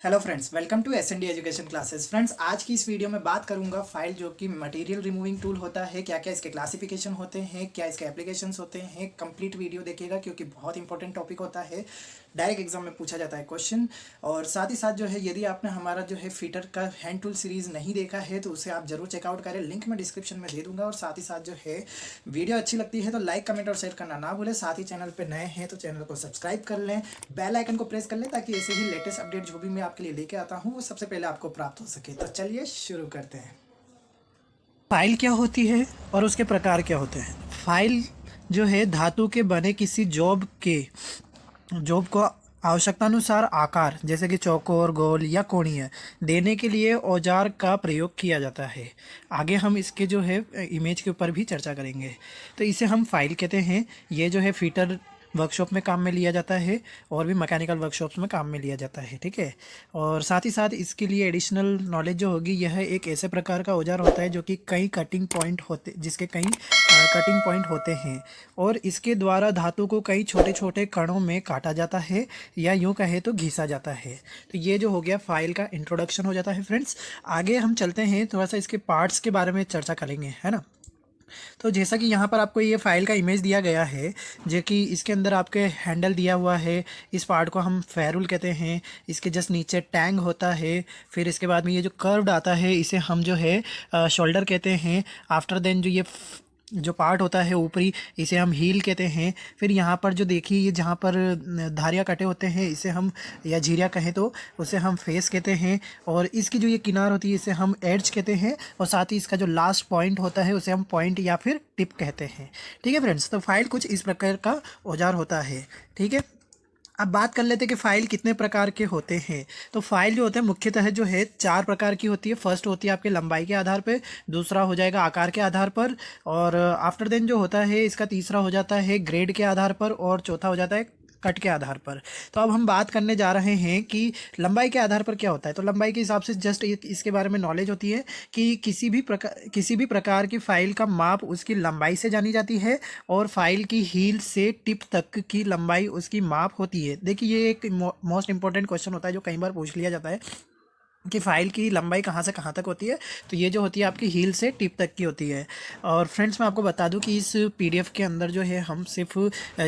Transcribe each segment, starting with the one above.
Hello friends, welcome to SND education classes. फ्रेंड्स, आज की इस वीडियो में बात करूंगा फाइल जो कि मटेरियल रिमूविंग टूल होता है, क्या क्या इसके क्लासिफिकेशन होते हैं, क्या इसके एप्लीकेशंस होते हैं। कंप्लीट वीडियो देखिएगा क्योंकि बहुत इंपॉर्टेंट टॉपिक होता है, डायरेक्ट एग्जाम में पूछा जाता है क्वेश्चन। और साथ ही साथ जो है, यदि आपने हमारा जो है फिटर का हैंड टूल सीरीज़ नहीं देखा है तो उसे आप जरूर चेकआउट करें, लिंक मैं डिस्क्रिप्शन में दे दूंगा। और साथ ही साथ जो है, वीडियो अच्छी लगती है तो लाइक, कमेंट और शेयर करना ना भूलें। साथ ही चैनल पर नए हैं तो चैनल को सब्सक्राइब कर लें, बेल आइकन को प्रेस कर लें ताकि ऐसे ही लेटेस्ट अपडेट जो भी मैं आपके लिए लेके आता हूँ वो सबसे पहले आपको प्राप्त हो सके। तो चलिए शुरू करते हैं। फाइल क्या होती है और उसके प्रकार क्या होते हैं। फाइल जो है धातु के बने किसी जॉब को आवश्यकतानुसार आकार जैसे कि चौकोर, गोल या कोणीय देने के लिए औजार का प्रयोग किया जाता है। आगे हम इसके जो है इमेज के ऊपर भी चर्चा करेंगे। तो इसे हम फाइल कहते हैं। ये जो है फीटर वर्कशॉप में काम में लिया जाता है और भी मैकेनिकल वर्कशॉप्स में काम में लिया जाता है, ठीक है। और साथ ही साथ इसके लिए एडिशनल नॉलेज जो होगी, यह एक ऐसे प्रकार का औजार होता है जो कि कई कटिंग पॉइंट होते हैं और इसके द्वारा धातु को कई छोटे छोटे कणों में काटा जाता है या यूँ कहे तो घिसा जाता है। तो ये जो हो गया फाइल का इंट्रोडक्शन हो जाता है। फ्रेंड्स, आगे हम चलते हैं, थोड़ा सा इसके पार्ट्स के बारे में चर्चा करेंगे, है ना। तो जैसा कि यहाँ पर आपको ये फाइल का इमेज दिया गया है, जो कि इसके अंदर आपके हैंडल दिया हुआ है। इस पार्ट को हम फेरुल कहते हैं। इसके जस्ट नीचे टैंग होता है। फिर इसके बाद में ये जो कर्व्ड आता है इसे हम जो है शोल्डर कहते हैं। आफ्टर देन जो ये जो पार्ट होता है ऊपरी, इसे हम हील कहते हैं। फिर यहाँ पर जो देखिए, ये जहाँ पर धारियाँ कटे होते हैं इसे हम, या झिरियाँ कहें तो उसे हम फेस कहते हैं। और इसकी जो ये किनार होती है इसे हम एड्ज कहते हैं। और साथ ही इसका जो लास्ट पॉइंट होता है उसे हम पॉइंट या फिर टिप कहते हैं, ठीक है फ्रेंड्स। तो फाइल कुछ इस प्रकार का औजार होता है, ठीक है। अब बात कर लेते हैं कि फ़ाइल कितने प्रकार के होते हैं। तो फाइल जो होते हैं मुख्यतः जो है 4 प्रकार की होती है। फर्स्ट होती है आपके लंबाई के आधार पे, दूसरा हो जाएगा आकार के आधार पर, और आफ्टर देन जो होता है इसका तीसरा हो जाता है ग्रेड के आधार पर, और चौथा हो जाता है कट के आधार पर। तो अब हम बात करने जा रहे हैं कि लंबाई के आधार पर क्या होता है। तो लंबाई के हिसाब से जस्ट इसके बारे में नॉलेज होती है कि किसी भी प्रकार की फाइल का माप उसकी लंबाई से जानी जाती है, और फाइल की हील से टिप तक की लंबाई उसकी माप होती है। देखिए, ये एक मोस्ट इंपॉर्टेंट क्वेश्चन होता है जो कई बार पूछ लिया जाता है कि फ़ाइल की लंबाई कहाँ से कहाँ तक होती है। तो ये जो होती है आपकी हील से टिप तक की होती है। और फ्रेंड्स, मैं आपको बता दूं कि इस पीडीएफ के अंदर जो है हम सिर्फ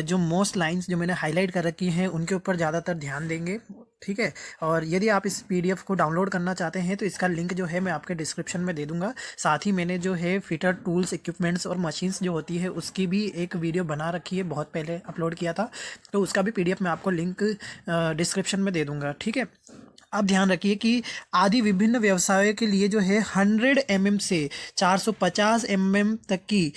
जो मोस्ट लाइंस जो मैंने हाईलाइट कर रखी हैं उनके ऊपर ज़्यादातर ध्यान देंगे, ठीक है। और यदि आप इस पीडीएफ को डाउनलोड करना चाहते हैं तो इसका लिंक जो है मैं आपके डिस्क्रिप्शन में दे दूंगा। साथ ही मैंने जो है फिटर टूल्स, इक्विपमेंट्स और मशीन्स जो होती है उसकी भी एक वीडियो बना रखी है, बहुत पहले अपलोड किया था। तो उसका भी पीडीएफ मैं आपको लिंक डिस्क्रिप्शन में दे दूंगा, ठीक है। अब ध्यान रखिए कि आदि विभिन्न व्यवसायों के लिए जो है 100 mm से 450 mm तक की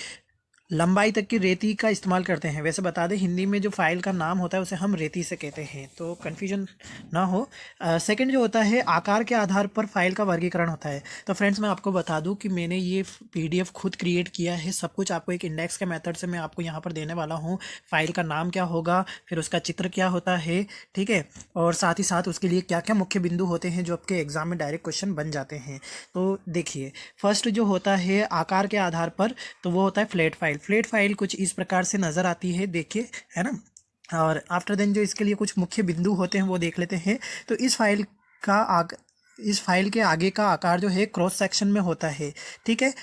लंबाई तक की रेती का इस्तेमाल करते हैं। वैसे बता दें, हिंदी में जो फाइल का नाम होता है उसे हम रेती से कहते हैं, तो कन्फ्यूजन ना हो। सेकंड जो होता है, आकार के आधार पर फाइल का वर्गीकरण होता है। तो फ्रेंड्स, मैं आपको बता दूं कि मैंने ये पीडीएफ खुद क्रिएट किया है। सब कुछ आपको एक इंडेक्स के मेथड से मैं आपको यहाँ पर देने वाला हूँ। फाइल का नाम क्या होगा, फिर उसका चित्र क्या होता है, ठीक है। और साथ ही साथ उसके लिए क्या क्या मुख्य बिंदु होते हैं जो आपके एग्जाम में डायरेक्ट क्वेश्चन बन जाते हैं। तो देखिए, फर्स्ट जो होता है आकार के आधार पर, तो वो होता है फ्लैट फाइल। फ्लैट फाइल कुछ इस प्रकार से नज़र आती है, देखिए, है ना। और आफ्टर देन जो इसके लिए कुछ मुख्य बिंदु होते हैं वो देख लेते हैं। तो इस फाइल के आगे का आकार जो है क्रॉस सेक्शन में होता है, ठीक है।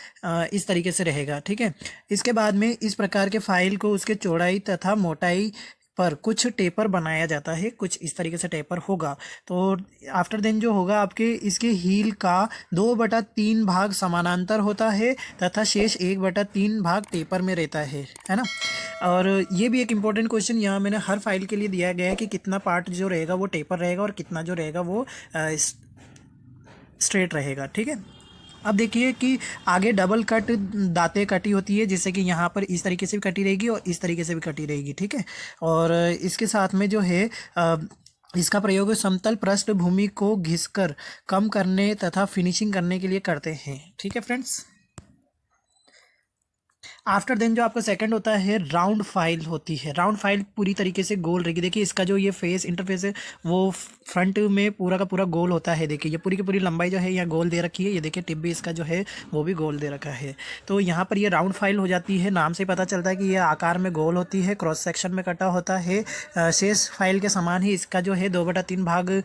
इस तरीके से रहेगा, ठीक है। इसके बाद में इस प्रकार के फाइल को उसके चौड़ाई तथा मोटाई पर कुछ टेपर बनाया जाता है, कुछ इस तरीके से टेपर होगा। तो आफ्टर देन जो होगा आपके इसके हील का 2/3 भाग समानांतर होता है तथा शेष 1/3 भाग टेपर में रहता है ना। और ये भी एक इम्पोर्टेंट क्वेश्चन यहाँ मैंने हर फाइल के लिए दिया गया है कि कितना पार्ट जो रहेगा वो टेपर रहेगा और कितना जो रहेगा वो स्ट्रेट रहेगा, ठीक है। अब देखिए कि आगे डबल कट दांतें कटी होती है, जैसे कि यहाँ पर इस तरीके से भी कटी रहेगी और इस तरीके से भी कटी रहेगी, ठीक है। और इसके साथ में जो है इसका प्रयोग समतल पृष्ठभूमि को घिसकर कम करने तथा फिनिशिंग करने के लिए करते हैं, ठीक है फ्रेंड्स। आफ्टर देन जो आपका सेकंड होता है, राउंड फाइल होती है। राउंड फाइल पूरी तरीके से गोल रहेगी। देखिए, इसका जो ये फेस इंटरफेस है वो फ्रंट में पूरा का पूरा गोल होता है। देखिए, ये पूरी की पूरी लंबाई जो है यहाँ गोल दे रखी है। ये देखिए, टिप भी इसका जो है वो भी गोल दे रखा है। तो यहाँ पर ये राउंड फाइल हो जाती है। नाम से पता चलता है कि ये आकार में गोल होती है, क्रॉस सेक्शन में कटा होता है। शेष फाइल के समान ही इसका जो है 2/3 भाग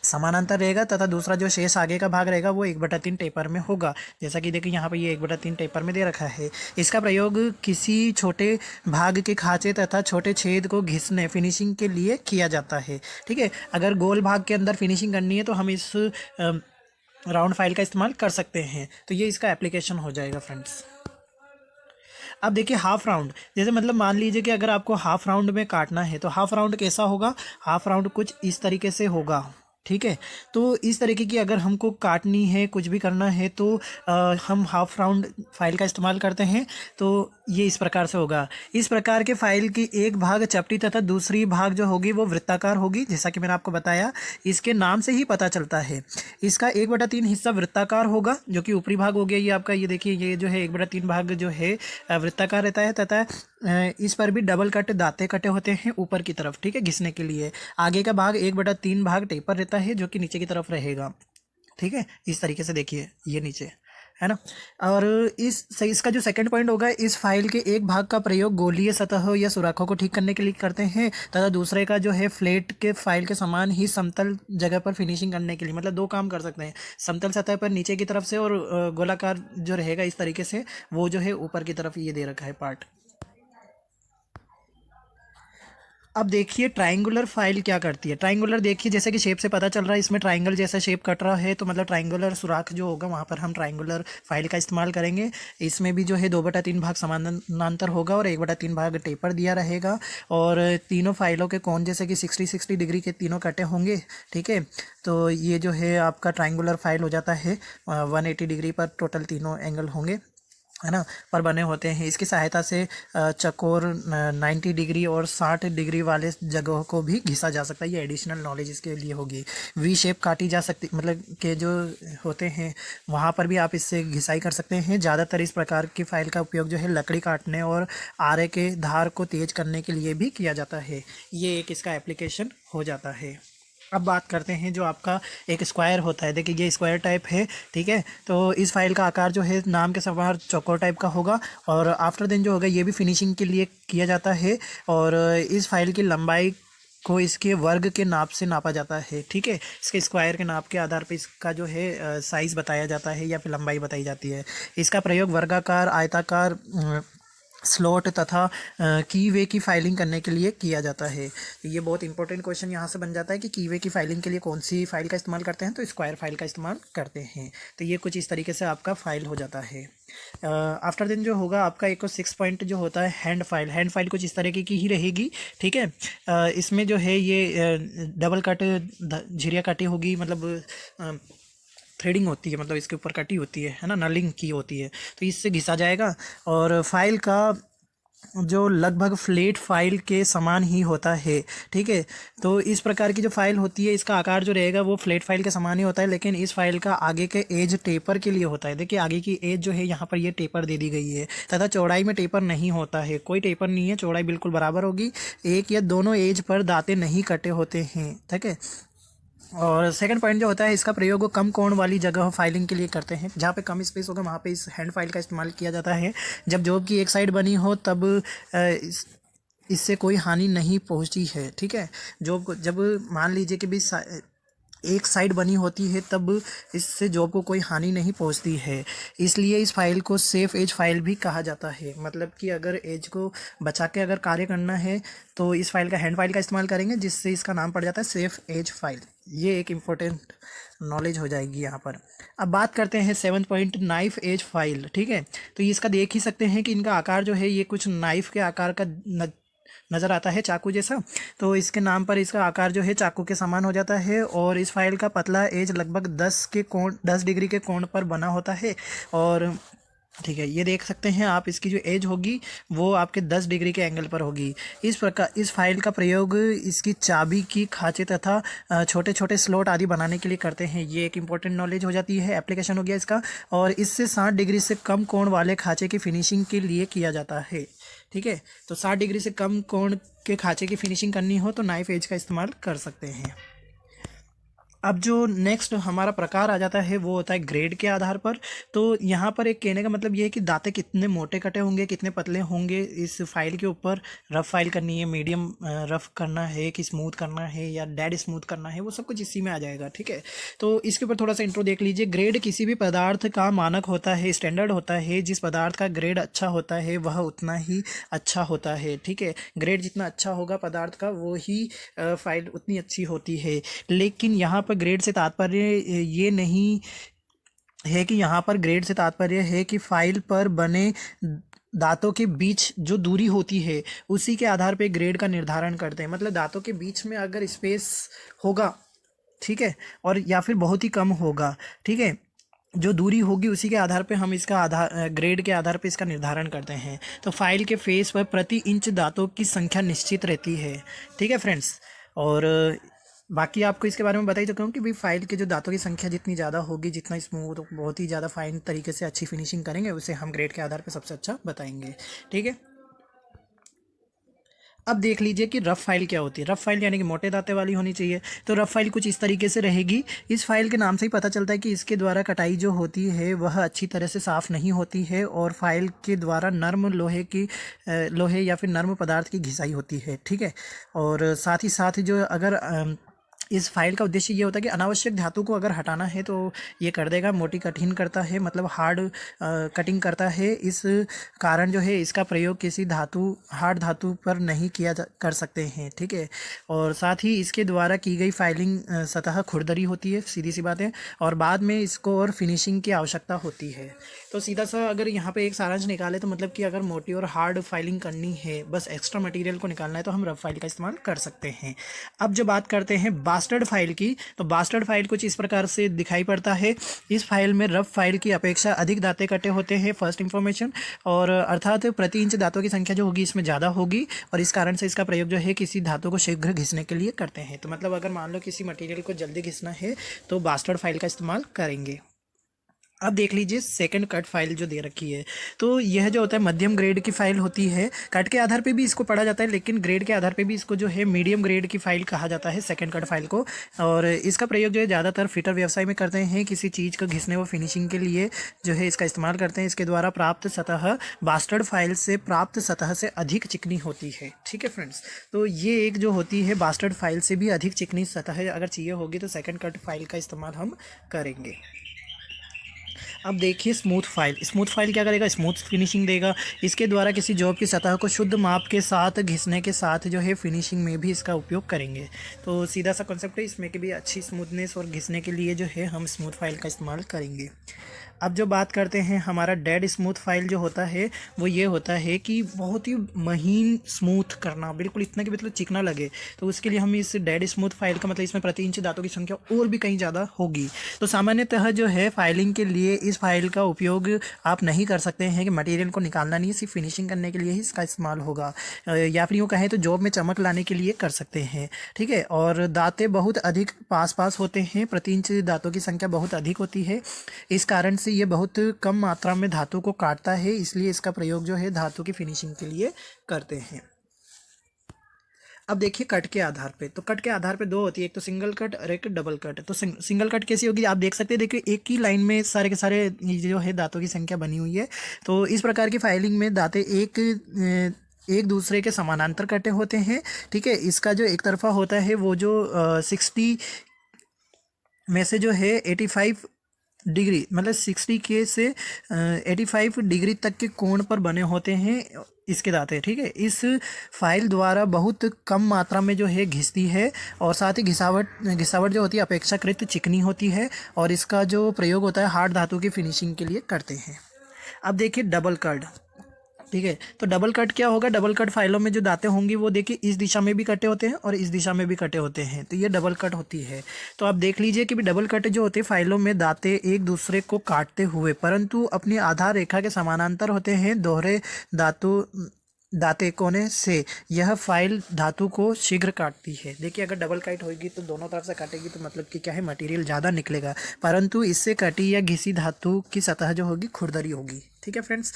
समानांतर रहेगा तथा दूसरा जो शेष आगे का भाग रहेगा वो 1/3 टेपर में होगा। जैसा कि देखिए यहाँ पर ये 1/3 टेपर में दे रखा है। इसका प्रयोग किसी छोटे भाग के खांचे तथा छोटे छेद को घिसने फिनिशिंग के लिए किया जाता है। ठीक है, अगर गोल भाग के अंदर फिनिशिंग करनी है तो हम इस राउंड फाइल का इस्तेमाल कर सकते हैं। तो ये इसका एप्लीकेशन हो जाएगा फ्रेंड्स। अब देखिए हाफ राउंड, जैसे मतलब मान लीजिए कि अगर आपको हाफ राउंड में काटना है तो हाफ राउंड कैसा होगा, हाफ राउंड कुछ इस तरीके से होगा। ठीक है, तो इस तरीके की अगर हमको काटनी है, कुछ भी करना है तो हम हाफ राउंड फाइल का इस्तेमाल करते हैं। तो ये इस प्रकार से होगा। इस प्रकार के फाइल की एक भाग चपटी तथा दूसरी भाग जो होगी वो वृत्ताकार होगी। जैसा कि मैंने आपको बताया, इसके नाम से ही पता चलता है। इसका 1/3 हिस्सा वृत्ताकार होगा, जो कि ऊपरी भाग हो गया ये आपका। ये देखिए, ये जो है 1/3 भाग जो है वृत्ताकार रहता है तथा इस पर भी डबल कट दांते कटे होते हैं ऊपर की तरफ। ठीक है, घिसने के लिए। आगे का भाग 1/3 भाग टेपर रहता है, जो कि नीचे की तरफ रहेगा। ठीक है, इस तरीके से देखिए, ये नीचे है ना। और इसका जो सेकंड पॉइंट होगा, इस फाइल के एक भाग का प्रयोग गोलीय सतह या सुराखों को ठीक करने के लिए करते हैं तथा दूसरे का जो है फ्लैट के फाइल के समान ही समतल जगह पर फिनिशिंग करने के लिए। मतलब दो काम कर सकते हैं, समतल सतह पर नीचे की तरफ से, और गोलाकार जो रहेगा इस तरीके से, वो जो है ऊपर की तरफ ये दे रखा है पार्ट। अब देखिए ट्राइंगुलर फाइल क्या करती है। ट्राइंगुलर देखिए, जैसे कि शेप से पता चल रहा है इसमें ट्राइंगल जैसा शेप कट रहा है, तो मतलब ट्राइंगुलर सुराख जो होगा वहाँ पर हम ट्राइंगुलर फाइल का इस्तेमाल करेंगे। इसमें भी जो है 2/3 भाग समानांतर होगा और 1/3 भाग टेपर दिया रहेगा। और तीनों फाइलों के कोण जैसे कि 60 डिग्री के तीनों कटे होंगे। ठीक है, तो ये जो है आपका ट्राइंगुलर फाइल हो जाता है। 180 डिग्री पर टोटल तीनों एंगल होंगे, है ना, पर बने होते हैं। इसकी सहायता से चकोर 90 डिग्री और 60 डिग्री वाले जगहों को भी घिसा जा सकता है। ये एडिशनल नॉलेज इसके लिए होगी। वी शेप काटी जा सकती, मतलब के जो होते हैं वहाँ पर भी आप इससे घिसाई कर सकते हैं। ज़्यादातर इस प्रकार की फाइल का उपयोग जो है लकड़ी काटने और आरे के धार को तेज करने के लिए भी किया जाता है। ये एक इसका एप्लीकेशन हो जाता है। अब बात करते हैं जो आपका एक स्क्वायर होता है। देखिए ये स्क्वायर टाइप है। ठीक है, तो इस फाइल का आकार जो है नाम के समान चौकोर टाइप का होगा। और आफ्टर देन जो होगा ये भी फिनिशिंग के लिए किया जाता है। और इस फाइल की लंबाई को इसके वर्ग के नाप से नापा जाता है। ठीक है, इसके स्क्वायर के नाप के आधार पर इसका जो है साइज़ बताया जाता है या फिर लंबाई बताई जाती है। इसका प्रयोग वर्गाकार, आयताकार, स्लॉट तथा कीवे की फाइलिंग करने के लिए किया जाता है। तो ये बहुत इंपॉर्टेंट क्वेश्चन यहाँ से बन जाता है कि कीवे की फाइलिंग के लिए कौन सी फाइल का इस्तेमाल करते हैं, तो स्क्वायर फाइल का इस्तेमाल करते हैं। तो ये कुछ इस तरीके से आपका फाइल हो जाता है। आफ्टर देन जो होगा आपका एक 6 पॉइंट जो होता है हैंड फाइल। हैंड फाइल कुछ इस तरीके की ही रहेगी। ठीक है, इसमें जो है ये डबल कट झिरिया काटी होगी, मतलब थ्रेडिंग होती है, मतलब इसके ऊपर कटी होती है ना, नलिंग की होती है, तो इससे घिसा जाएगा। और फाइल का जो लगभग फ्लैट फाइल के समान ही होता है। ठीक है, तो इस प्रकार की जो फाइल होती है इसका आकार जो रहेगा वो फ्लैट फाइल के समान ही होता है, लेकिन इस फाइल का आगे के एज टेपर के लिए होता है। देखिए आगे की एज जो है यहाँ पर ये टेपर दे दी गई है तथा चौड़ाई में टेपर नहीं होता है, कोई टेपर नहीं है, चौड़ाई बिल्कुल बराबर होगी। एक या दोनों एज पर दांते नहीं कटे होते हैं। ठीक है, और सेकंड पॉइंट जो होता है इसका प्रयोग वो कम कोण वाली जगह फाइलिंग के लिए करते हैं। जहाँ पे कम स्पेस होगा वहाँ पे इस हैंड फाइल का इस्तेमाल किया जाता है। जब जॉब की एक साइड बनी हो तब इससे कोई हानि नहीं पहुँची है। ठीक है, जॉब को जब मान लीजिए कि भी एक साइड बनी होती है तब इससे जॉब को कोई हानि नहीं पहुंचती है। इसलिए इस फाइल को सेफ एज फाइल भी कहा जाता है। मतलब कि अगर एज को बचा के अगर कार्य करना है तो इस फाइल का, हैंड फाइल का इस्तेमाल करेंगे, जिससे इसका नाम पड़ जाता है सेफ एज फाइल। ये एक इम्पोर्टेंट नॉलेज हो जाएगी यहाँ पर। अब बात करते हैं 7 पॉइंट नाइफ एज फाइल। ठीक है, तो इसका देख ही सकते हैं कि इनका आकार जो है ये कुछ नाइफ के आकार का नज़र आता है, चाकू जैसा। तो इसके नाम पर इसका आकार जो है चाकू के समान हो जाता है। और इस फाइल का पतला एज लगभग 10 डिग्री के कोण पर बना होता है। और ठीक है, ये देख सकते हैं आप, इसकी जो एज होगी वो आपके 10 डिग्री के एंगल पर होगी। इस प्रकार इस फाइल का प्रयोग इसकी चाबी की खांचे तथा छोटे छोटे स्लॉट आदि बनाने के लिए करते हैं। ये एक इंपॉर्टेंट नॉलेज हो जाती है, एप्लीकेशन हो गया इसका। और इससे 60 डिग्री से कम कोण वाले खांचे की फिनिशिंग के लिए किया जाता है। ठीक है, तो 60 डिग्री से कम कोण के खांचे की फिनिशिंग करनी हो तो नाइफ एज का इस्तेमाल कर सकते हैं। अब जो नेक्स्ट हमारा प्रकार आ जाता है वो होता है ग्रेड के आधार पर। तो यहाँ पर एक कहने का मतलब ये है कि दांते कितने मोटे कटे होंगे, कितने पतले होंगे, इस फाइल के ऊपर रफ फाइल करनी है, मीडियम रफ करना है कि स्मूथ करना है या डेड स्मूथ करना है, वो सब कुछ इसी में आ जाएगा। ठीक है, तो इसके ऊपर थोड़ा सा इंट्रो देख लीजिए। ग्रेड किसी भी पदार्थ का मानक होता है, स्टैंडर्ड होता है। जिस पदार्थ का ग्रेड अच्छा होता है वह उतना ही अच्छा होता है। ठीक है, ग्रेड जितना अच्छा होगा पदार्थ का वो ही फाइल उतनी अच्छी होती है। लेकिन यहाँ पर ग्रेड से तात्पर्य ये नहीं है कि यहाँ पर ग्रेड से तात्पर्य है कि फाइल पर बने दांतों के बीच जो दूरी होती है उसी के आधार पे ग्रेड का निर्धारण करते हैं। मतलब दांतों के बीच में अगर स्पेस होगा, ठीक है, और या फिर बहुत ही कम होगा, ठीक है, जो दूरी होगी उसी के आधार पे हम इसका आधार ग्रेड के आधार पे इसका निर्धारण करते हैं। तो फाइल के फेस पर प्रति इंच दांतों की संख्या निश्चित रहती है। ठीक है फ्रेंड्स, और बाकी आपको इसके बारे में बता ही चुका हूँ कि भाई फाइल के जो दांतों की संख्या जितनी ज़्यादा होगी, जितना स्मूथ, बहुत ही ज़्यादा फाइन तरीके से अच्छी फिनिशिंग करेंगे, उसे हम ग्रेड के आधार पर सबसे अच्छा बताएंगे। ठीक है, अब देख लीजिए कि रफ फाइल क्या होती है। रफ फाइल यानी कि मोटे दांते वाली होनी चाहिए। तो रफ फाइल कुछ इस तरीके से रहेगी। इस फाइल के नाम से ही पता चलता है कि इसके द्वारा कटाई जो होती है वह अच्छी तरह से साफ़ नहीं होती है और फाइल के द्वारा नर्म लोहे या फिर नर्म पदार्थ की घिसाई होती है। ठीक है, और साथ ही साथ जो अगर इस फाइल का उद्देश्य ये होता है कि अनावश्यक धातु को अगर हटाना है तो ये कर देगा। मोटी कठिन करता है, मतलब हार्ड कटिंग करता है। इस कारण जो है इसका प्रयोग किसी हार्ड धातु पर नहीं कर सकते हैं। ठीक है, और साथ ही इसके द्वारा की गई फाइलिंग सतह खुरदरी होती है, सीधी सी बात है, और बाद में इसको और फिनिशिंग की आवश्यकता होती है। तो सीधा सा अगर यहाँ पे एक सारांश निकाले तो मतलब कि अगर मोटी और हार्ड फाइलिंग करनी है, बस एक्स्ट्रा मटेरियल को निकालना है, तो हम रफ फाइल का इस्तेमाल कर सकते हैं। अब जो बात करते हैं बास्टर्ड फाइल की, तो बास्टर्ड फाइल कुछ इस प्रकार से दिखाई पड़ता है। इस फाइल में रफ फाइल की अपेक्षा अधिक दांते कटे होते हैं, फर्स्ट इंफॉर्मेशन, और अर्थात प्रति इंच दांतों की संख्या जो होगी इसमें ज़्यादा होगी, और इस कारण से इसका प्रयोग जो है किसी धातु को शीघ्र घिसने के लिए करते हैं। तो मतलब अगर मान लो किसी मटेरियल को जल्दी घिसना है तो बास्टर्ड फाइल का इस्तेमाल करेंगे। अब देख लीजिए सेकंड कट फाइल जो दे रखी है, तो यह जो होता है मध्यम ग्रेड की फाइल होती है। कट के आधार पे भी इसको पढ़ा जाता है, लेकिन ग्रेड के आधार पे भी इसको जो है मीडियम ग्रेड की फाइल कहा जाता है, सेकंड कट फाइल को। और इसका प्रयोग जो है ज़्यादातर फिटर व्यवसाय में करते हैं, किसी चीज़ को घिसने व फिनिशिंग के लिए जो है इसका इस्तेमाल करते हैं। इसके द्वारा प्राप्त सतह बास्टर्ड फाइल से प्राप्त सतह से अधिक चिकनी होती है। ठीक है फ्रेंड्स, तो ये एक जो होती है बास्टर्ड फाइल से भी अधिक चिकनी सतह अगर चाहिए होगी तो सेकंड कट फाइल का इस्तेमाल हम करेंगे। अब देखिए स्मूथ फाइल क्या करेगा, स्मूथ फिनिशिंग देगा। इसके द्वारा किसी जॉब की सतह को शुद्ध माप के साथ घिसने के साथ जो है फिनिशिंग में भी इसका उपयोग करेंगे। तो सीधा सा कॉन्सेप्ट है इसमें कि भी अच्छी स्मूथनेस और घिसने के लिए जो है हम स्मूथ फाइल का इस्तेमाल करेंगे। अब जो बात करते हैं हमारा डेड स्मूथ फाइल जो होता है वो ये होता है कि बहुत ही महीन स्मूथ करना, बिल्कुल इतना कि मतलब चिकना लगे। तो उसके लिए हम इस डेड स्मूथ फाइल का मतलब इसमें प्रति इंच दांतों की संख्या और भी कहीं ज़्यादा होगी। तो सामान्यतः जो है फाइलिंग के लिए इस फाइल का उपयोग आप नहीं कर सकते हैं कि मटेरियल को निकालना नहीं है, सिर्फ फिनिशिंग करने के लिए ही इसका इस्तेमाल होगा, या फिर यूँ कहें तो जॉब में चमक लाने के लिए कर सकते हैं। ठीक है, और दांतें बहुत अधिक पास होते हैं, प्रति इंच दांतों की संख्या बहुत अधिक होती है। इस कारण से ये बहुत कम मात्रा में धातु को काटता है, इसलिए इसका प्रयोग जो है धातु की फिनिशिंग के लिए करते हैं। अब देखिए कट के आधार पे, तो कट के आधार पे दो होती है, एक तो सिंगल कट और एक डबल कट। तो सिंगल कट कैसी होगी आप देख सकते हैं, देखिए एक ही लाइन में सारे के सारे जो है दांतों की संख्या बनी हुई है। तो इस प्रकार की फाइलिंग में दांतें एक दूसरे के समानांतर कटे होते हैं। ठीक है, इसका जो एक तरफा होता है वो जो 60 में से जो है 85 डिग्री, मतलब 60 के से 85 डिग्री तक के कोण पर बने होते हैं इसके दांते। ठीक है, इस फाइल द्वारा बहुत कम मात्रा में जो है घिसती है, और साथ ही घिसावट जो होती है अपेक्षाकृत चिकनी होती है, और इसका जो प्रयोग होता है हार्ड धातु की फिनिशिंग के लिए करते हैं। अब देखिए डबल कट। ठीक है, तो डबल कट क्या होगा, डबल कट फाइलों में जो दांतें होंगी वो देखिए इस दिशा में भी कटे होते हैं और इस दिशा में भी कटे होते हैं, तो ये डबल कट होती है। तो आप देख लीजिए कि भी डबल कट जो होते हैं फाइलों में दांतें एक दूसरे को काटते हुए परंतु अपनी आधार रेखा के समानांतर होते हैं। दांते कोने से यह फाइल धातु को शीघ्र काटती है। देखिए अगर डबल काट होगी तो दोनों तरफ से काटेगी तो मतलब कि क्या है, मटेरियल ज़्यादा निकलेगा, परंतु इससे कटी या घिसी धातु की सतह जो होगी खुरदरी होगी। ठीक है फ्रेंड्स।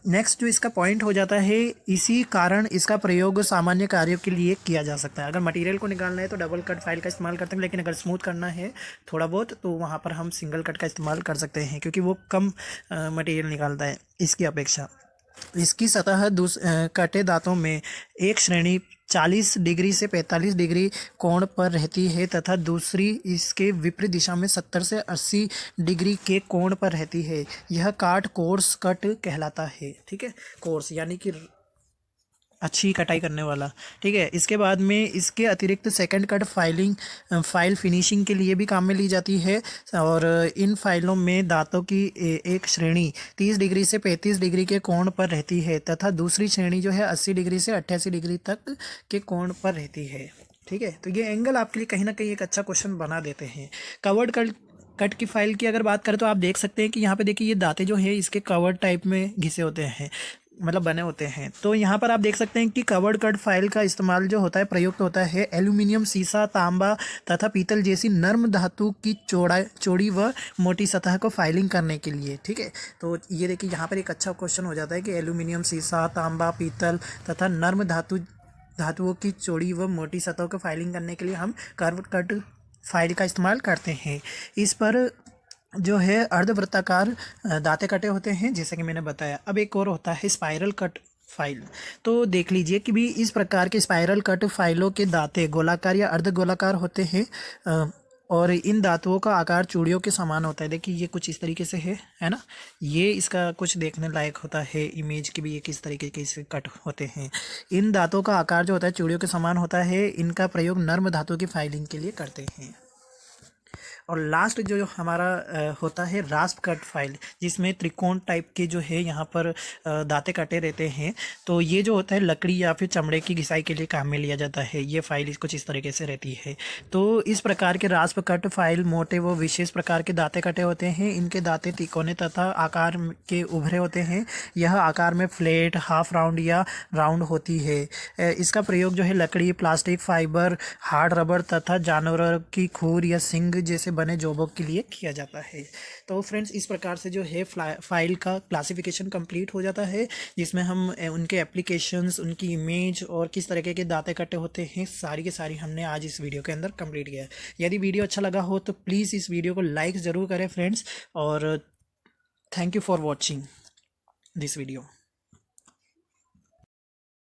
नेक्स्ट जो इसका पॉइंट हो जाता है, इसी कारण इसका प्रयोग सामान्य कार्यों के लिए किया जा सकता है। अगर मटेरियल को निकालना है तो डबल कट फाइल का इस्तेमाल करते हैं, लेकिन अगर स्मूथ करना है थोड़ा बहुत तो वहाँ पर हम सिंगल कट का इस्तेमाल कर सकते हैं, क्योंकि वो कम मटेरियल निकालता है इसकी अपेक्षा। इसकी सतह कटे दांतों में एक श्रेणी 40 डिग्री से 45 डिग्री कोण पर रहती है तथा दूसरी इसके विपरीत दिशा में 70 से 80 डिग्री के कोण पर रहती है। यह काट कोर्स कट कहलाता है। ठीक है, कोर्स यानी कि अच्छी कटाई करने वाला। ठीक है, इसके बाद में इसके अतिरिक्त सेकंड कट फाइल फिनिशिंग के लिए भी काम में ली जाती है, और इन फाइलों में दांतों की एक श्रेणी 30 डिग्री से 35 डिग्री के कोण पर रहती है तथा दूसरी श्रेणी जो है 80 डिग्री से 88 डिग्री तक के कोण पर रहती है। ठीक है, तो ये एंगल आपके लिए कहीं ना कहीं एक अच्छा क्वेश्चन बना देते हैं। कवर्ड कट की फाइल की अगर बात करें तो आप देख सकते हैं कि यहाँ पे देखिए ये दांते जो है इसके कवर्ड टाइप में घिसे होते हैं, मतलब बने होते हैं। तो यहाँ पर आप देख सकते हैं कि कवर्ड कट फाइल का इस्तेमाल जो होता है, प्रयुक्त होता है एल्यूमिनियम, सीसा, तांबा तथा पीतल जैसी नर्म धातु की चौड़ी व मोटी सतह को फाइलिंग करने के लिए। ठीक है, तो ये देखिए यहाँ पर एक अच्छा क्वेश्चन हो जाता है कि एल्यूमिनियम, सीसा, तांबा, पीतल तथा नर्म धातुओं की चौड़ी व मोटी सतह को फाइलिंग करने के लिए हम कर्व कट फाइल का इस्तेमाल करते हैं। इस पर जो है अर्धवृत्ताकार दांते कटे होते हैं, जैसे कि मैंने बताया। अब एक और होता है स्पाइरल कट फाइल। तो देख लीजिए कि भी इस प्रकार के स्पाइरल कट फाइलों के दांते गोलाकार या अर्ध गोलाकार होते हैं, और इन धातुओं का आकार चूड़ियों के समान होता है। देखिए ये कुछ इस तरीके से है ना, ये इसका कुछ देखने लायक होता है इमेज की भी, ये किस तरीके के इसे कट होते हैं। इन दांतों का आकार जो होता है चूड़ियों के समान होता है। इनका प्रयोग नर्म धातु की फाइलिंग के लिए करते हैं। और लास्ट जो हमारा होता है रास्प कट फाइल, जिसमें त्रिकोण टाइप के जो है यहाँ पर दांते कटे रहते हैं। तो ये जो होता है लकड़ी या फिर चमड़े की घिसाई के लिए काम में लिया जाता है। ये फाइल कुछ इस तरीके से रहती है। तो इस प्रकार के रास्प कट फाइल मोटे व विशेष प्रकार के दांते कटे होते हैं। इनके दांते तिकोने तथा आकार के उभरे होते हैं। यह आकार में फ्लैट, हाफ राउंड या राउंड होती है। इसका प्रयोग जो है लकड़ी, प्लास्टिक, फाइबर, हार्ड रबर तथा जानवरों की खूर या सिंग जैसे बने जॉबों के लिए किया जाता है। तो फ्रेंड्स इस प्रकार से जो है फाइल का क्लासिफिकेशन कंप्लीट हो जाता है, जिसमें हम उनके एप्लीकेशंस, उनकी इमेज और किस तरीके के दांते कटे होते हैं, सारी की सारी हमने आज इस वीडियो के अंदर कंप्लीट किया है। यदि वीडियो अच्छा लगा हो तो प्लीज़ इस वीडियो को लाइक ज़रूर करें फ्रेंड्स, और thank you for watching this video.